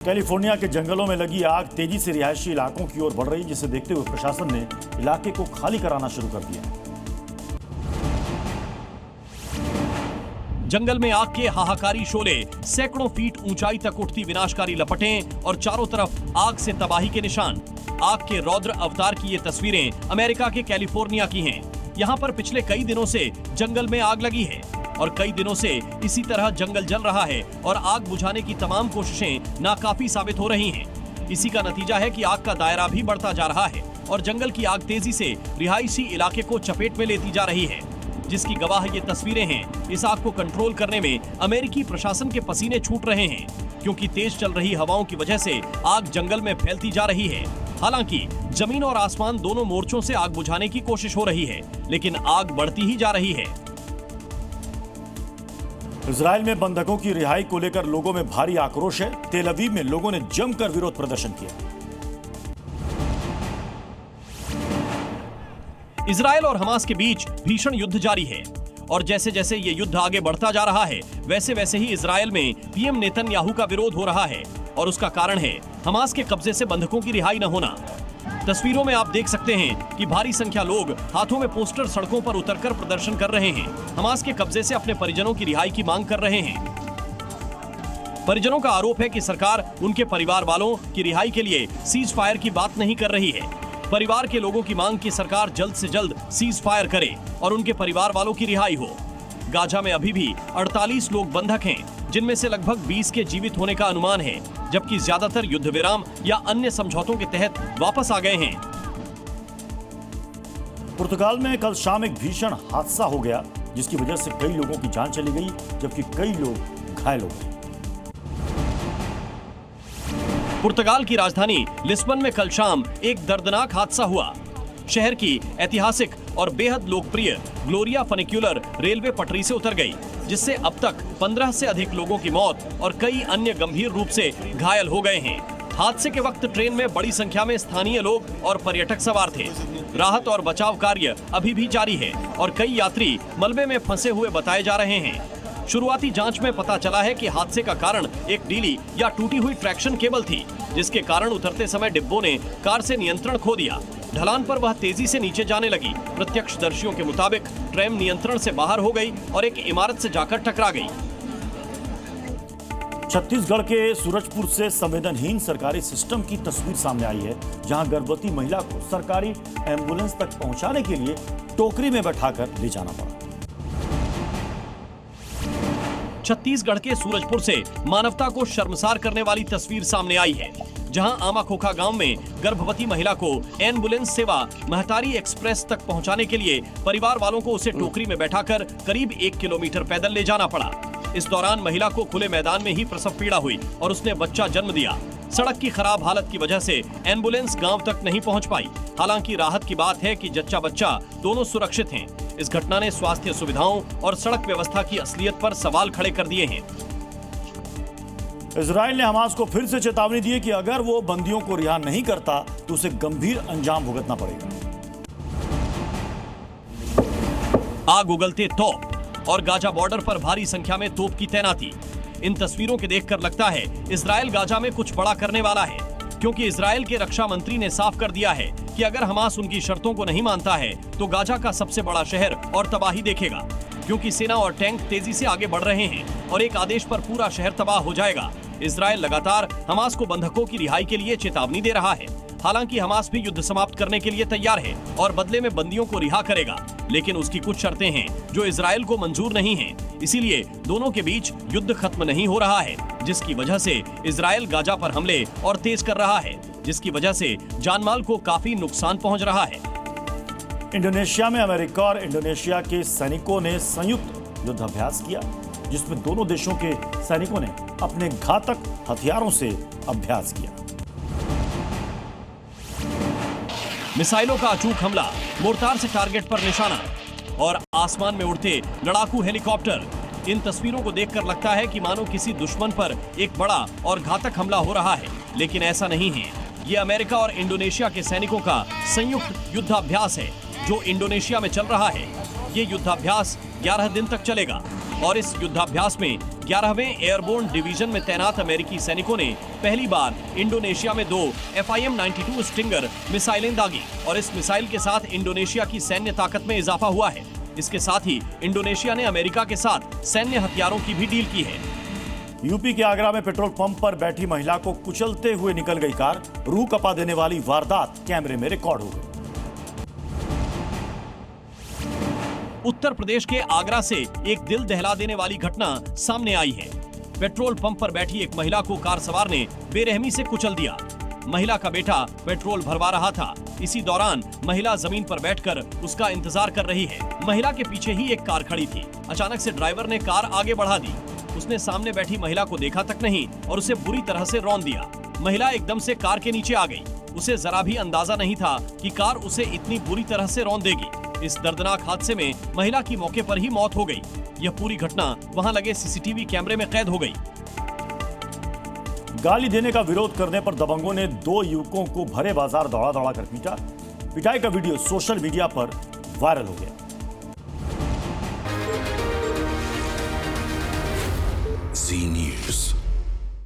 California के जंगलों में लगी आग तेजी से रिहायशी इलाकों की ओर बढ़ रही, जिसे देखते हुए प्रशासन ने इलाके को खाली कराना शुरू कर दिया है। जंगल में आग के हाहाकारी शोले, सैकड़ों फीट ऊंचाई तक उठती विनाशकारी लपटें और चारों तरफ आग से तबाही के निशान। आग के रौद्र अवतार की ये तस्वीरें अमेरिका के कैलिफोर्निया की हैं। यहाँ पर पिछले कई दिनों से जंगल में आग लगी है और कई दिनों से इसी तरह जंगल जल रहा है और आग बुझाने की तमाम कोशिशें नाकाफी साबित हो रही हैं। इसी का नतीजा है कि आग का दायरा भी बढ़ता जा रहा है और जंगल की आग तेजी से रिहायशी इलाके को चपेट में लेती जा रही है, जिसकी गवाह ये तस्वीरें हैं। इस आग को कंट्रोल करने में अमेरिकी प्रशासन के पसीने छूट रहे हैं, क्योंकि तेज चल रही हवाओं की वजह से आग जंगल में फैलती जा रही है। हालांकि जमीन और आसमान दोनों मोर्चों से आग बुझाने की कोशिश हो रही है, लेकिन आग बढ़ती ही जा रही है। इजराइल में बंधकों की रिहाई को लेकर लोगों में भारी आक्रोश है। तेल अवीव में लोगों ने जमकर विरोध प्रदर्शन किया। इजराइल और हमास के बीच भीषण युद्ध जारी है और जैसे जैसे ये युद्ध आगे बढ़ता जा रहा है, वैसे वैसे ही इजराइल में पीएम नेतन्याहू का विरोध हो रहा है और उसका कारण है हमास के कब्जे से बंधकों की रिहाई न होना। तस्वीरों में आप देख सकते हैं कि भारी संख्या लोग हाथों में पोस्टर सड़कों पर उतरकर प्रदर्शन कर रहे हैं। हमास के कब्जे से अपने परिजनों की रिहाई की मांग कर रहे हैं। परिजनों का आरोप है कि सरकार उनके परिवार वालों की रिहाई के लिए सीज फायर की बात नहीं कर रही है। परिवार के लोगों की मांग कि सरकार जल्द से जल्द सीज फायर करे और उनके परिवार वालों की रिहाई हो। गाजा में अभी भी 48 लोग बंधक हैं, जिनमें से लगभग 20 के जीवित होने का अनुमान है, जबकि ज्यादातर युद्ध विराम या अन्य समझौतों के तहत वापस आ गए हैं। पुर्तगाल में कल शाम एक भीषण हादसा हो गया, जिसकी वजह से कई लोगों की जान चली गई, जबकि कई लोग घायल हो गए। पुर्तगाल की राजधानी लिस्बन में कल शाम एक दर्दनाक हादसा हुआ। शहर की ऐतिहासिक और बेहद लोकप्रिय ग्लोरिया फनिक्यूलर रेलवे पटरी से उतर गई, जिससे अब तक 15 से अधिक लोगों की मौत और कई अन्य गंभीर रूप से घायल हो गए हैं। हादसे के वक्त ट्रेन में बड़ी संख्या में स्थानीय लोग और पर्यटक सवार थे। राहत और बचाव कार्य अभी भी जारी है और कई यात्री मलबे में फंसे हुए बताए जा रहे हैं। शुरुआती जांच में पता चला है कि हादसे का कारण एक ढीली या टूटी हुई ट्रैक्शन केबल थी, जिसके कारण उतरते समय डिब्बों ने कार से नियंत्रण खो दिया। ढलान पर वह तेजी से नीचे जाने लगी। प्रत्यक्षदर्शियों के मुताबिक ट्रेन नियंत्रण से बाहर हो गई और एक इमारत से जाकर टकरा गई। छत्तीसगढ़ के सूरजपुर से संवेदनहीन सरकारी सिस्टम की तस्वीर सामने आई है, जहां गर्भवती महिला को सरकारी एम्बुलेंस तक पहुंचाने के लिए टोकरी में बैठाकर ले जाना पड़ा। छत्तीसगढ़ के सूरजपुर से मानवता को शर्मसार करने वाली तस्वीर सामने आई है, जहां आमाखोखा गांव में गर्भवती महिला को एम्बुलेंस सेवा महतारी एक्सप्रेस तक पहुंचाने के लिए परिवार वालों को उसे टोकरी में बैठाकर करीब 1 किलोमीटर पैदल ले जाना पड़ा। इस दौरान महिला को खुले मैदान में ही प्रसव पीड़ा हुई और उसने बच्चा जन्म दिया। सड़क की खराब हालत की वजह से एम्बुलेंस गांव तक नहीं पहुंच पाई। हालांकि राहत की बात है कि जच्चा बच्चा दोनों सुरक्षित हैं। इस घटना ने स्वास्थ्य सुविधाओं और सड़क व्यवस्था की असलियत पर सवाल खड़े कर दिए हैं। इजराइल ने हमास को फिर से चेतावनी दी है कि अगर वो बंदियों को रिहा नहीं करता तो उसे गंभीर अंजाम भुगतना पड़ेगा। आग उगलते तोप और गाजा बॉर्डर पर भारी संख्या में तोप की तैनाती। इन तस्वीरों के देखकर लगता है इजराइल गाजा में कुछ बड़ा करने वाला है, क्योंकि इजराइल के रक्षा मंत्री ने साफ कर दिया है कि अगर हमास उनकी शर्तों को नहीं मानता है तो गाजा का सबसे बड़ा शहर और तबाही देखेगा, क्योंकि सेना और टैंक तेजी से आगे बढ़ रहे हैं और एक आदेश पर पूरा शहर तबाह हो जाएगा। इजराइल लगातार हमास को बंधकों की रिहाई के लिए चेतावनी दे रहा है। हालांकि हमास भी युद्ध समाप्त करने के लिए तैयार है और बदले में बंदियों को रिहा करेगा, लेकिन उसकी कुछ शर्तें हैं जो इजराइल को मंजूर नहीं हैं। इसीलिए दोनों के बीच युद्ध खत्म नहीं हो रहा है, जिसकी वजह से इजराइल गाजा पर हमले और तेज कर रहा है, जिसकी वजह से जानमाल को काफी नुकसान पहुंच रहा है। इंडोनेशिया में अमेरिका और इंडोनेशिया के सैनिकों ने संयुक्त युद्धाभ्यास किया, जिसमें दोनों देशों के सैनिकों ने अपने घातक हथियारों से अभ्यास किया। मिसाइलों का अचूक हमला, मोर्टार से टारगेट पर निशाना और आसमान में उड़ते लड़ाकू हेलीकॉप्टर। इन तस्वीरों को देखकर लगता है कि मानो किसी दुश्मन पर एक बड़ा और घातक हमला हो रहा है, लेकिन ऐसा नहीं है। ये अमेरिका और इंडोनेशिया के सैनिकों का संयुक्त युद्धाभ्यास है जो इंडोनेशिया में चल रहा है। ये युद्धाभ्यास 11 दिन तक चलेगा और इस युद्धाभ्यास में 11वें एयरबोर्न डिवीजन में तैनात अमेरिकी सैनिकों ने पहली बार इंडोनेशिया में 2 FIM-92 स्टिंगर मिसाइलें दागी और इस मिसाइल के साथ इंडोनेशिया की सैन्य ताकत में इजाफा हुआ है। इसके साथ ही इंडोनेशिया ने अमेरिका के साथ सैन्य हथियारों की भी डील की है। यूपी के आगरा में पेट्रोल पंप पर बैठी महिला को कुचलते हुए निकल गई कार। रूह कपा देने वाली वारदात कैमरे में रिकॉर्ड हो गई। उत्तर प्रदेश के आगरा से एक दिल दहला देने वाली घटना सामने आई है। पेट्रोल पंप पर बैठी एक महिला को कार सवार ने बेरहमी से कुचल दिया। महिला का बेटा पेट्रोल भरवा रहा था। इसी दौरान महिला जमीन पर बैठकर उसका इंतजार कर रही है। महिला के पीछे ही एक कार खड़ी थी। अचानक से ड्राइवर ने कार आगे बढ़ा दी। उसने सामने बैठी महिला को देखा तक नहीं और उसे बुरी तरह से रौंद दिया। महिला एकदम से कार के नीचे आ गई। उसे जरा भी अंदाजा नहीं था कि कार उसे इतनी बुरी तरह से रौंद देगी। इस दर्दनाक हादसे में महिला की मौके पर ही मौत हो गई। यह पूरी घटना वहां लगे CCTV कैमरे में कैद हो गई। गाली देने का विरोध करने पर दबंगों ने 2 युवकों को भरे बाजार दौड़ा कर पीटा। पिटाई का वीडियो सोशल मीडिया पर वायरल हो गया। Z News।